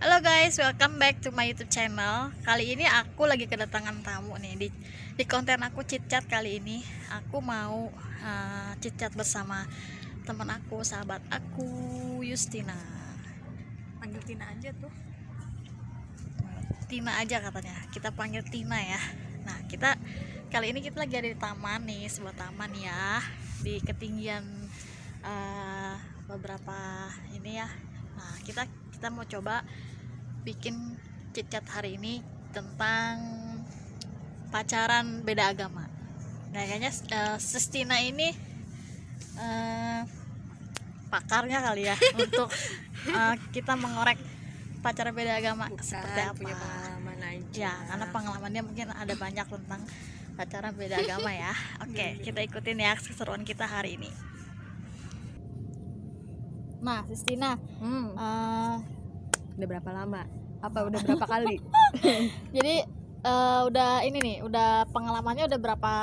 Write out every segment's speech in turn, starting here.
Halo guys, welcome back to my YouTube channel. Kali ini aku lagi kedatangan tamu nih di konten aku chit chat. Kali ini aku mau chit chat bersama teman aku, sahabat aku, Justina. Panggil Tina aja tuh. Tina aja katanya. Kita panggil Tina ya. Nah, kali ini kita lagi ada di taman nih, sebuah taman ya, di ketinggian beberapa ini ya. Nah, kita mau coba bikin chit-chat hari ini tentang pacaran beda agama. Nah, kayaknya Justina ini pakarnya kali ya untuk kita mengorek pacaran beda agama. Seperti apa? Punya pengalaman aja. Ya, karena pengalamannya mungkin ada banyak tentang pacaran beda agama ya. Oke, kita ikutin ya keseruan kita hari ini. Nah, Justina, Udah berapa lama? Apa udah berapa kali? jadi udah ini nih, udah pengalamannya udah berapa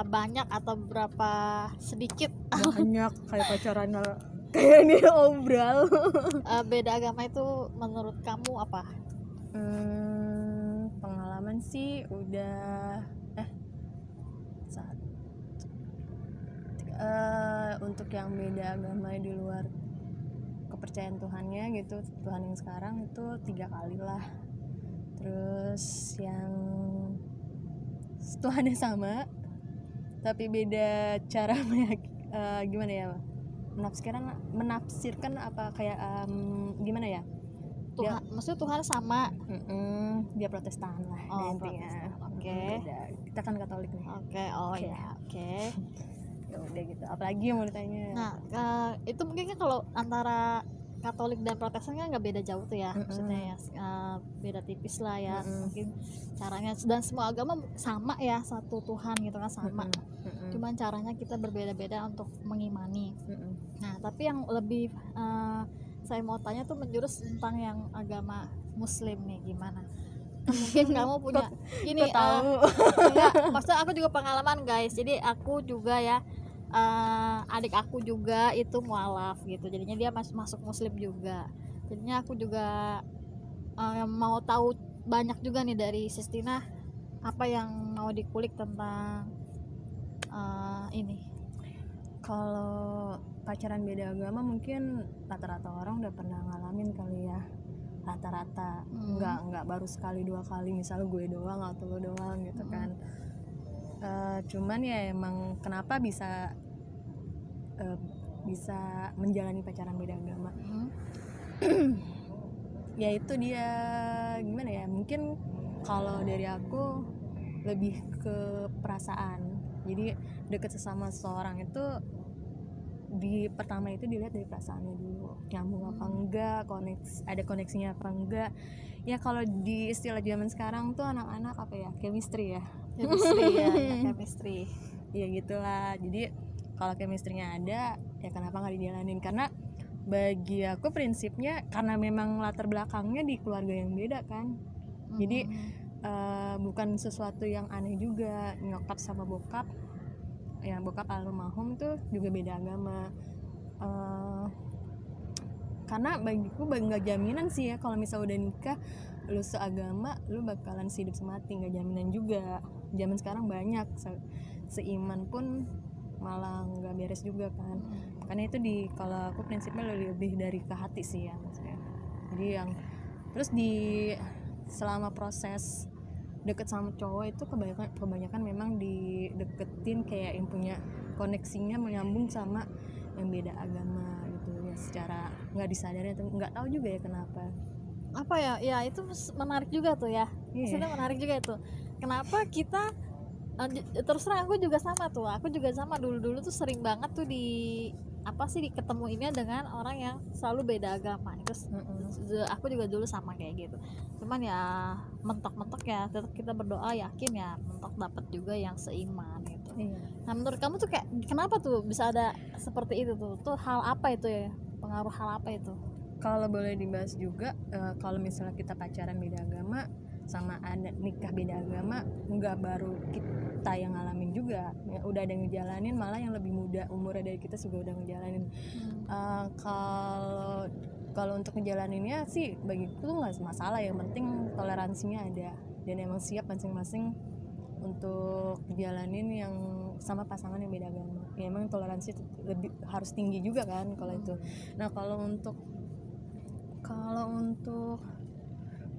banyak atau berapa sedikit? Banyak, kayak pacaran kayak ini obral. Beda agama itu menurut kamu apa? Pengalaman sih udah untuk yang beda agama di luar kepercayaan Tuhannya gitu, Tuhan yang sekarang itu 3 kali lah. Terus yang Tuhannya sama tapi beda cara gimana ya, menafsirkan apa kayak gimana ya, Tuhan, maksudnya Tuhan sama. dia Protestan lah. Oh, intinya oke. Kita kan Katolik nih. Oke, oh ya, oke. Ya udah gitu, apalagi yang mau ditanya. Nah, itu mungkin kan kalau antara Katolik dan Protestan kan nggak beda jauh tuh ya, maksudnya ya beda tipis lah ya, mungkin caranya, dan semua agama sama ya, satu Tuhan gitu kan, sama. Cuman caranya kita berbeda-beda untuk mengimani. Nah, tapi yang lebih saya mau tanya tuh menjurus tentang yang agama Muslim nih, gimana? Mungkin kamu punya ini enggak, maksudnya aku juga pengalaman guys, jadi aku juga ya, adik aku juga itu mualaf gitu, jadinya dia masuk Muslim juga, jadinya aku juga mau tahu banyak juga nih dari Justina, apa yang mau dikulik tentang ini. Kalau pacaran beda agama mungkin rata-rata orang udah pernah ngalamin kali ya, rata-rata. Nggak baru sekali 2 kali, misalnya gue doang atau lo doang gitu kan. Cuman ya emang kenapa bisa menjalani pacaran beda agama, ya itu dia gimana ya, mungkin kalau dari aku lebih ke perasaan. Jadi deket sesama seseorang itu pertama itu dilihat dari perasaannya dulu, nyambung apa enggak, ada koneksinya apa enggak ya. Kalau di istilah zaman sekarang tuh anak-anak apa ya, chemistry ya chemistry ya gitulah. Jadi kalau chemistry-nya ada ya kenapa nggak dijalanin, karena bagi aku prinsipnya karena memang latar belakangnya di keluarga yang beda kan. Jadi bukan sesuatu yang aneh juga. Nyokap sama bokap, yang bokap almarhum tuh juga beda agama. Karena bagiku nggak jaminan sih ya, kalau misal udah nikah lu seagama lu bakalan hidup semati, nggak jaminan juga. Zaman sekarang banyak seiman pun malah nggak beres juga kan. Karena itu kalau aku prinsipnya lebih dari ke hati sih ya maksudnya. Jadi yang terus selama proses deket sama cowok itu kebanyakan memang dideketin kayak yang punya koneksinya menyambung sama yang beda agama gitu ya, secara nggak disadari atau nggak tahu juga ya kenapa. Apa ya, ya itu menarik juga tuh ya. Maksudnya menarik juga itu, kenapa kita terus terang aku juga sama dulu tuh sering banget tuh diketemuinnya dengan orang yang selalu beda agama. Terus aku juga dulu sama kayak gitu, cuman ya mentok-mentok ya tetap kita berdoa, yakin ya mentok dapat juga yang seiman gitu. Nah, menurut kamu tuh kayak kenapa tuh bisa ada seperti itu tuh hal apa itu ya, pengaruh hal apa itu? Kalau boleh dibahas juga, kalau misalnya kita pacaran beda agama sama ada nikah beda agama, nggak baru kita yang ngalamin juga ya, udah ada yang ngejalanin, malah yang lebih muda umurnya dari kita juga udah ngejalanin. Kalau Kalau untuk ngejalaninnya sih bagiku tuh nggak masalah, yang penting toleransinya ada dan emang siap masing-masing untuk jalanin yang sama pasangan yang beda agama. Ya emang toleransi lebih harus tinggi juga kan kalau itu. Nah kalau untuk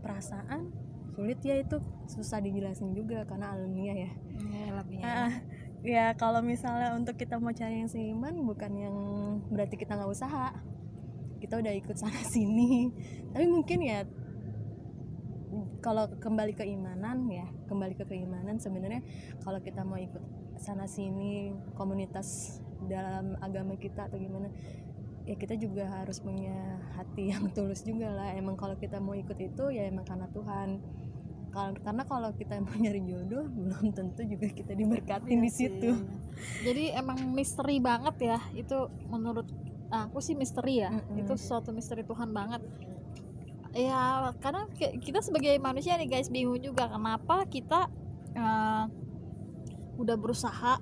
perasaan sulit ya, itu susah dijelasin juga karena alamiah ya. Ya kalau misalnya untuk kita mau cari yang seiman, bukan yang berarti kita nggak usaha, kita udah ikut sana sini, tapi mungkin ya kalau kembali ke keimanan sebenarnya kalau kita mau ikut sana sini komunitas dalam agama kita atau gimana ya, kita juga harus punya hati yang tulus juga lah. Emang kalau kita mau ikut itu ya emang karena Tuhan. Karena kalau kita mau nyari jodoh belum tentu juga kita diberkatin di situ. Jadi emang misteri banget ya itu, menurut aku sih misteri ya. Itu suatu misteri Tuhan banget ya, karena kita sebagai manusia nih guys bingung juga kenapa kita udah berusaha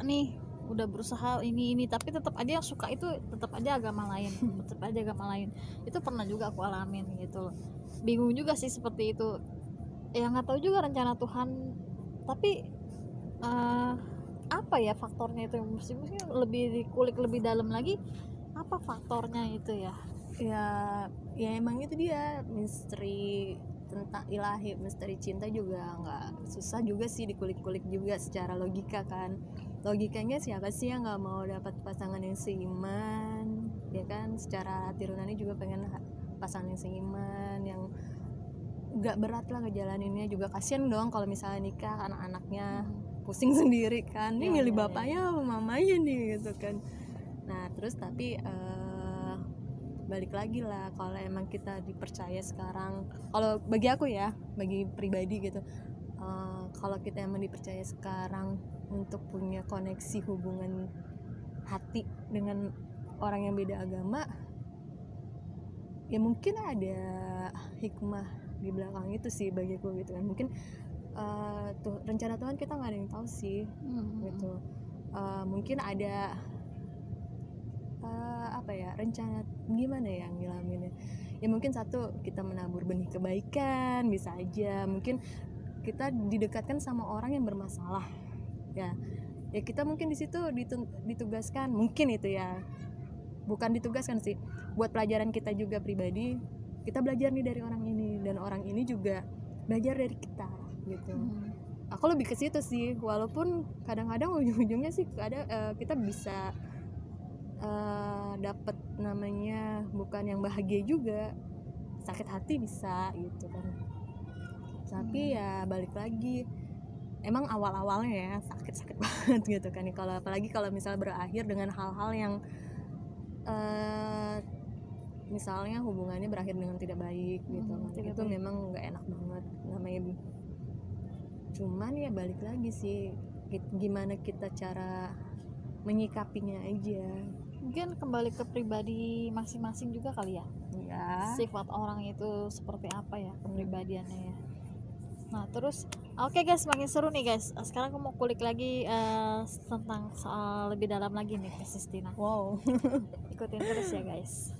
ini tapi tetap aja yang suka itu tetap aja agama lain. Itu pernah juga aku alamin gitu loh. Bingung juga sih seperti itu ya, nggak tahu juga rencana Tuhan, tapi apa ya faktornya itu, mungkin lebih dikulik lebih dalam lagi apa faktornya itu ya. Ya emang itu dia misteri tentang ilahi, misteri cinta juga nggak susah juga sih dikulik-kulik juga secara logika kan. Logikanya siapa sih yang nggak mau dapat pasangan yang seiman ya kan, secara hati nurani juga pengen pasangan yang seiman, yang nggak berat lah ngejalaninnya juga. Kasian dong kalau misalnya nikah anak-anaknya pusing sendiri kan, ini milih bapaknya apa mamanya nih gitu kan. Nah terus tapi balik lagi lah, kalau emang kita dipercaya sekarang, kalau bagi aku ya, bagi pribadi gitu, kalau kita emang dipercaya sekarang untuk punya koneksi hubungan hati dengan orang yang beda agama, ya mungkin ada hikmah di belakang itu sih bagiku gitu kan. Mungkin tuh rencana Tuhan kita nggak ada yang tahu sih gitu. Mungkin ada apa ya, rencana gimana ya ngilhaminnya ya, mungkin satu kita menabur benih kebaikan, bisa aja mungkin kita didekatkan sama orang yang bermasalah ya kita mungkin di situ ditugaskan, mungkin itu ya, bukan ditugaskan sih, buat pelajaran kita juga pribadi, kita belajar nih dari orang ini dan orang ini juga belajar dari kita gitu. Aku lebih ke situ sih, walaupun kadang-kadang ujung-ujungnya sih kita bisa dapat namanya bukan yang bahagia juga, sakit hati bisa gitu kan. Tapi ya balik lagi, emang awal-awalnya ya sakit banget gitu kan. Kalau apalagi kalau misalnya berakhir dengan hal-hal yang misalnya hubungannya berakhir dengan tidak baik gitu kan, itu memang nggak enak banget namanya. Cuman ya balik lagi sih, gimana kita cara menyikapinya aja. Mungkin kembali ke pribadi masing-masing juga kali ya. Sifat orang itu seperti apa ya, kepribadiannya ya. Nah terus oke guys, makin seru nih guys. Sekarang aku mau kulik lagi tentang soal lebih dalam lagi nih ke Sistina. Wow. Ikutin terus ya guys.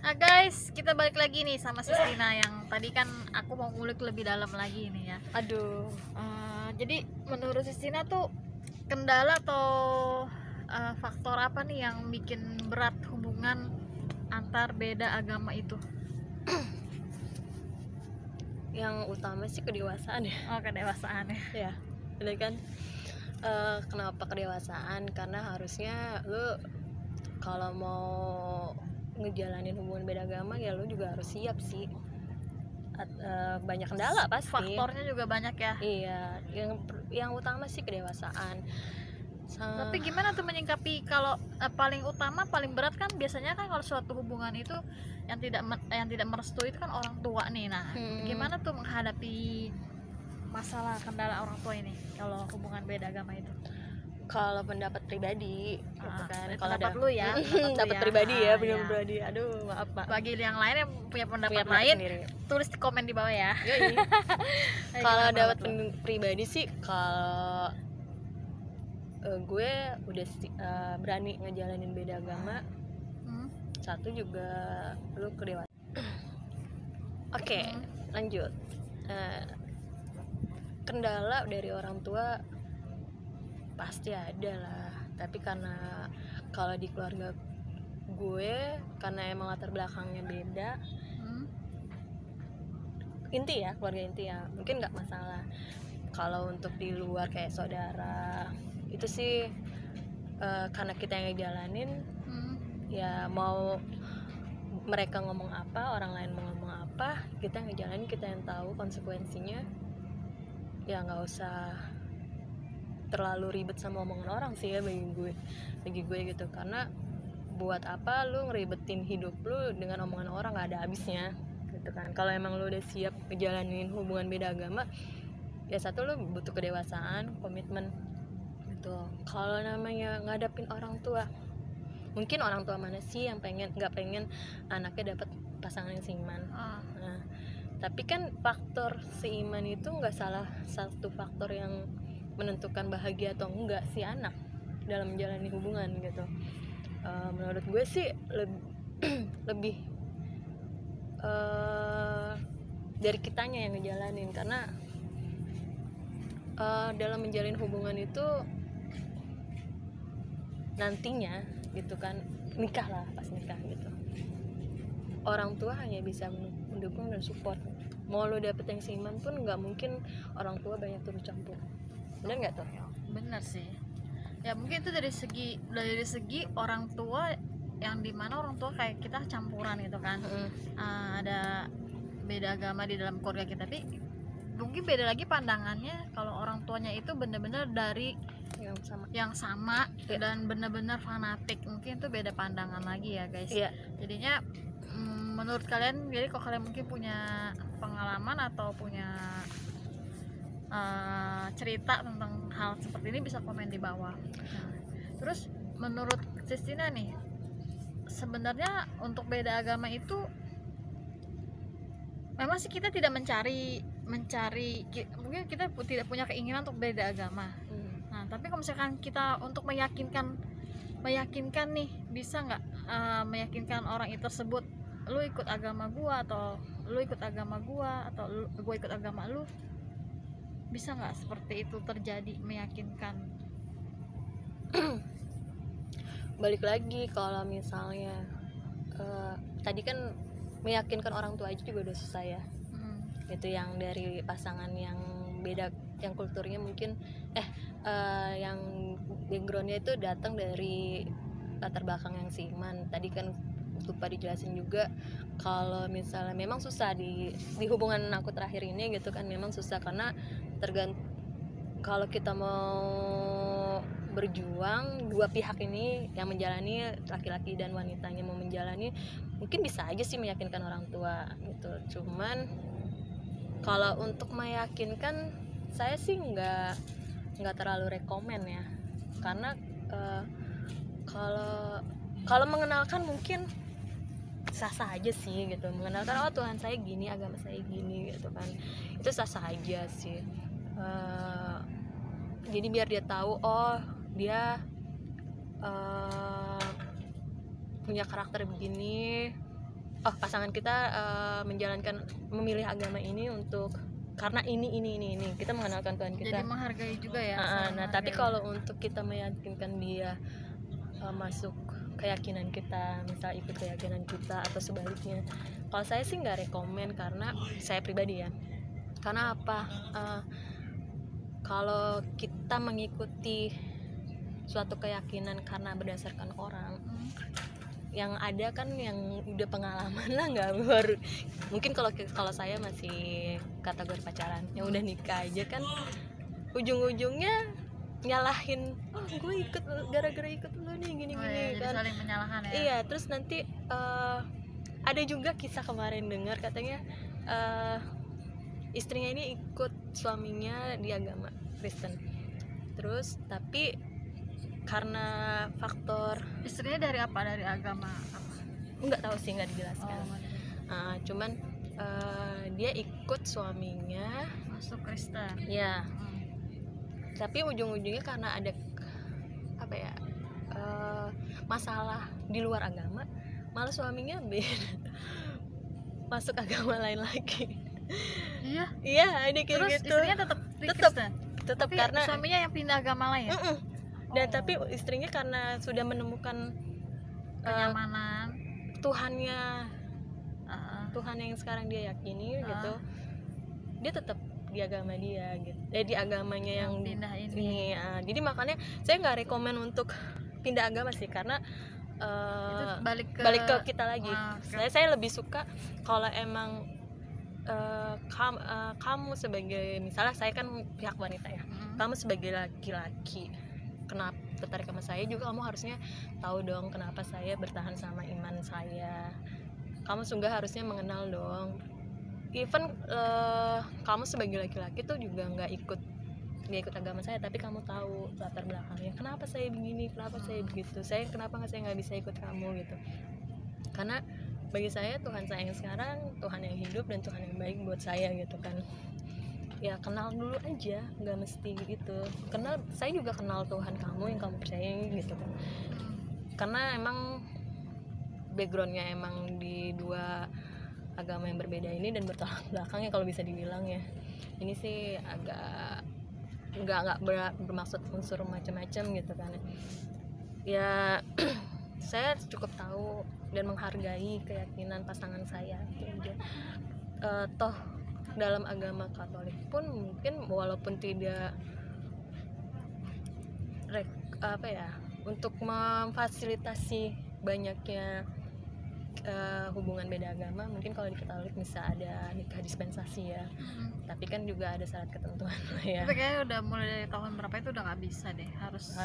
Nah guys, kita balik lagi nih sama Sistina yang tadi kan aku mau ngulik lebih dalam lagi nih ya. Jadi menurut Sistina tuh kendala atau faktor apa nih yang bikin berat hubungan antar beda agama itu? Yang utama sih kedewasaan ya. Kedewasaan ya. Bener kan? Kenapa kedewasaan? Karena harusnya lu kalau mau ngejalanin hubungan beda agama ya lu juga harus siap sih. Banyak kendala pasti. Faktornya juga banyak ya. Iya, yang utama sih kedewasaan. Tapi gimana tuh menyingkapi kalau paling utama, paling berat kan biasanya kan kalau suatu hubungan itu yang tidak merestui itu kan orang tua nih. Nah, gimana tuh menghadapi masalah kendala orang tua ini kalau hubungan beda agama itu? Kalau pendapat pribadi gitu kan, kalau pendapat lu ya, pendapat pribadi ya, benar pribadi. Aduh, maaf Pak. Bagi yang lain yang punya pendapat lain sendiri, tulis di komen di bawah ya. Kalau dapat pribadi sih, kalau gue udah berani ngejalanin beda agama, satu juga lu kedewasaan. Oke, lanjut. Kendala dari orang tua pasti ada lah, tapi karena kalau di keluarga gue, karena emang latar belakangnya beda, inti ya, keluarga inti ya, mungkin nggak masalah. Kalau untuk di luar kayak saudara, itu sih karena kita yang ngejalanin, ya mau mereka ngomong apa, orang lain mau ngomong apa, kita ngejalanin, kita yang tahu konsekuensinya. Ya nggak usah terlalu ribet sama omongan orang sih ya, bagi gue gitu. Karena buat apa lu ngeribetin hidup lu dengan omongan orang, nggak ada habisnya gitu kan. Kalau emang lu udah siap ngejalanin hubungan beda agama, ya satu lu butuh kedewasaan, komitmen gitu. Kalau namanya ngadapin orang tua, mungkin orang tua mana sih yang nggak pengen anaknya dapat pasangan yang seiman. Nah, tapi kan faktor seiman itu nggak salah satu faktor yang menentukan bahagia atau enggak si anak dalam menjalani hubungan gitu. Menurut gue sih lebih dari kitanya yang ngejalanin, karena dalam menjalin hubungan itu nantinya gitu kan, nikah lah, pas nikah gitu, orang tua hanya bisa mendukung dan support. Mau lo dapet yang seiman pun nggak mungkin orang tua banyak turut campur. Bener nggak tuh? Bener sih ya, mungkin itu dari segi orang tua, yang dimana orang tua kayak kita campuran gitu kan. Ada beda agama di dalam keluarga kita, tapi mungkin beda lagi pandangannya kalau orang tuanya itu bener-bener dari yang sama dan bener-bener fanatik. Mungkin itu beda pandangan lagi ya guys. Jadinya menurut kalian, jadi kalau kalian mungkin punya pengalaman atau punya cerita tentang hal seperti ini, bisa komen di bawah. Terus menurut Christina nih, sebenarnya untuk beda agama itu memang sih kita tidak mencari, mungkin kita tidak punya keinginan untuk beda agama. Nah, tapi kalau misalkan kita untuk meyakinkan nih, bisa nggak meyakinkan orang itu tersebut, lu ikut agama gua atau lu ikut agama gua atau gua ikut agama lu, bisa nggak seperti itu terjadi, meyakinkan? Balik lagi, kalau misalnya tadi kan meyakinkan orang tua aja juga udah susah ya. Itu yang dari pasangan yang beda, yang kulturnya mungkin yang backgroundnya itu datang dari latar belakang yang seiman. Tadi kan lupa dijelasin juga, kalau misalnya memang susah di hubungan aku terakhir ini gitu kan, memang susah karena kalau kita mau berjuang, dua pihak ini yang menjalani, laki-laki dan wanitanya mau menjalani, mungkin bisa aja sih meyakinkan orang tua gitu. Cuman kalau untuk meyakinkan, saya sih nggak terlalu rekomen ya, karena kalau mengenalkan mungkin sah-sah aja sih gitu, mengenalkan oh Tuhan saya gini, agama saya gini gitu kan, itu sah-sah aja sih. Jadi biar dia tahu, oh dia punya karakter begini, oh pasangan kita memilih agama ini untuk karena ini kita mengenalkan Tuhan kita. Jadi menghargai juga ya. Nah tapi kalau untuk kita meyakinkan dia masuk keyakinan kita, misal ikut keyakinan kita atau sebaliknya, kalau saya sih nggak rekomen, karena saya pribadi ya, karena apa, kalau kita mengikuti suatu keyakinan karena berdasarkan orang, yang ada kan yang udah pengalaman lah, nggak baru. Mungkin kalau saya masih kategori pacaran, yang udah nikah aja kan ujung-ujungnya nyalahin, oh gue ikut gara-gara ikut lo nih gini jadi kan, saling menyalahkan ya. Iya, terus nanti ada juga kisah kemarin dengar katanya istrinya ini ikut suaminya di agama Kristen. Terus tapi karena faktor istrinya dari apa, dari agama apa? Nggak tahu sih, nggak dijelaskan. Cuman dia ikut suaminya masuk Kristen ya. Tapi ujung-ujungnya karena ada apa ya, masalah di luar agama, malah suaminya masuk agama lain lagi. Iya ada kayak terus gitu. Istrinya tetap karena suaminya yang pindah agama lain. Dan tapi istrinya karena sudah menemukan kenyamanan Tuhan yang sekarang dia yakini gitu, dia tetap di agama dia gitu, di agamanya yang pindah ini. Jadi makanya saya nggak rekomen untuk pindah agama sih, karena itu balik ke kita lagi. Saya lebih suka kalau emang kamu sebagai, misalnya saya kan pihak wanita ya, kamu sebagai laki-laki kenapa tertarik sama saya, juga kamu harusnya tahu dong kenapa saya bertahan sama iman saya. Kamu sungguh harusnya mengenal dong. Even kamu sebagai laki-laki tuh juga nggak ikut agama saya, tapi kamu tahu latar belakangnya, kenapa saya begini, kenapa saya begitu, kenapa saya nggak bisa ikut kamu gitu. Karena bagi saya Tuhan saya yang sekarang Tuhan yang hidup dan Tuhan yang baik buat saya gitu kan. Ya kenal dulu aja, nggak mesti gitu. Saya juga kenal Tuhan kamu yang kamu percayai gitu kan. Karena emang backgroundnya emang di dua agama yang berbeda ini dan bertolak belakang ya kalau bisa dibilang ya. Ini sih agak nggak bermaksud unsur macam-macam gitu kan ya. Saya cukup tahu dan menghargai keyakinan pasangan saya gitu. Toh dalam agama Katolik pun mungkin walaupun tidak untuk memfasilitasi banyaknya hubungan beda agama, mungkin kalau di Katolik bisa ada nikah dispensasi ya. Tapi kan juga ada syarat ketentuan lah ya. Tapi kayaknya udah mulai dari tahun berapa itu udah nggak bisa deh, harus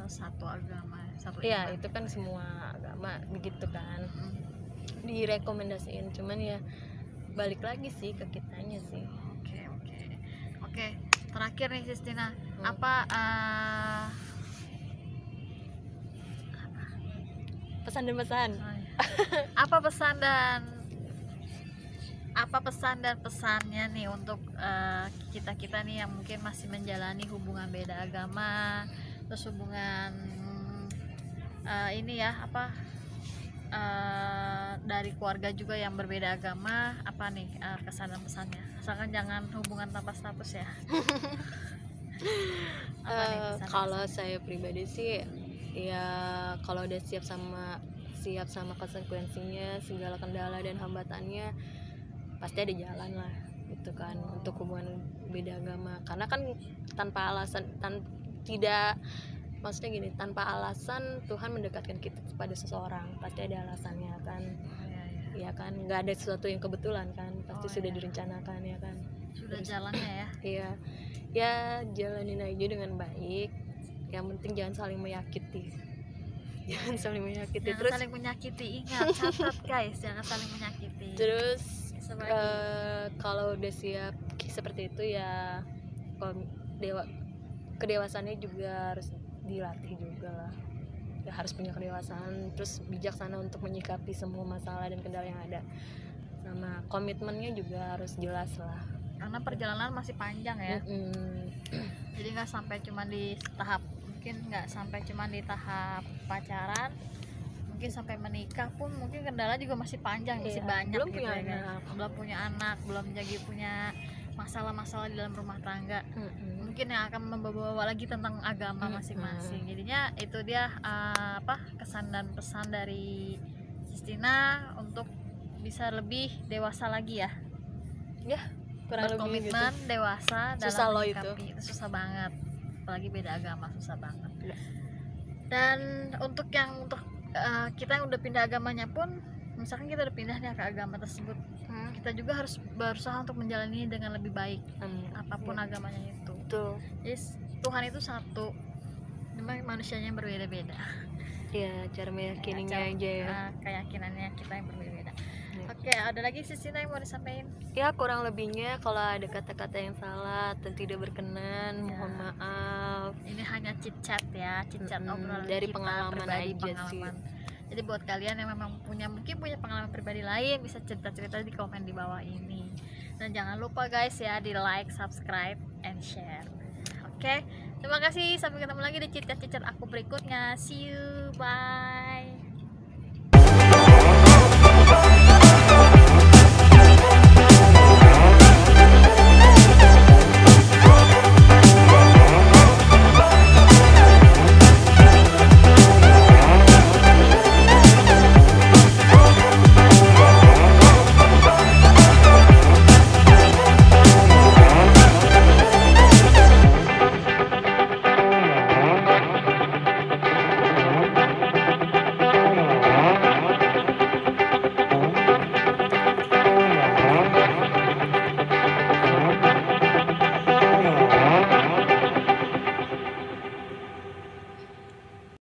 satu agama, satu iman. Iya, itu kan semua agama begitu kan. Direkomendasiin, cuman ya balik lagi sih ke kitanya sih. Oke. Terakhir nih Sistina, apa pesan dan pesan? apa pesan dan pesannya nih untuk kita nih yang mungkin masih menjalani hubungan beda agama, terus hubungan dari keluarga juga yang berbeda agama, apa nih kesan dan pesannya? Asalkan jangan hubungan tanpa status ya. Kalau saya pribadi sih ya, kalau udah siap sama konsekuensinya, segala kendala dan hambatannya, pasti ada jalan lah gitu kan untuk hubungan beda agama. Karena kan tanpa alasan, maksudnya gini, tanpa alasan Tuhan mendekatkan kita kepada seseorang, pasti ada alasannya kan. Ya kan, nggak ada sesuatu yang kebetulan kan, pasti sudah direncanakan ya kan, sudah jalannya ya. Iya ya, jalanin aja dengan baik, yang penting jangan saling menyakiti. Saling menyakiti, ingat, catat guys, jangan saling menyakiti. Terus kalau udah siap seperti itu ya, kedewasaannya juga harus dilatih juga lah ya, harus punya kedewasaan, terus bijaksana untuk menyikapi semua masalah dan kendala yang ada, sama komitmennya juga harus jelas lah, karena perjalanan masih panjang ya. Jadi nggak sampai cuma di tahap pacaran, mungkin sampai menikah pun mungkin kendala juga masih panjang, masih banyak belum gitu ya. Belum punya anak, belum punya masalah-masalah di dalam rumah tangga, mungkin yang akan membawa lagi tentang agama masing-masing. Jadinya itu dia kesan dan pesan dari Sistina untuk bisa lebih dewasa lagi ya, berkomitmen gitu. Dewasa susah dalam menyikapi itu susah banget, apalagi beda agama, susah banget. Dan untuk kita yang udah pindah agamanya pun, misalkan kita udah pindah nih ke agama tersebut, kita juga harus berusaha untuk menjalani dengan lebih baik, apapun agamanya itu. Jadi Tuhan itu satu, memang manusianya berbeda-beda. Ya, cara meyakininya aja ya. Keyakinannya kita yang berbeda-beda. Oke, ada lagi Sisina yang mau disampaikan? Ya kurang lebihnya kalau ada kata-kata yang salah dan tidak berkenan, mohon maaf. Ini hanya chit chat ya, chit chat obrolan dari kita pengalaman pribadi, aja pengalaman. sih. Jadi buat kalian yang memang mungkin punya pengalaman pribadi lain, bisa cerita-cerita di komen di bawah ini. Dan jangan lupa guys ya, di like, subscribe, and share. Oke, terima kasih. Sampai ketemu lagi di chit chat aku berikutnya. See you, bye.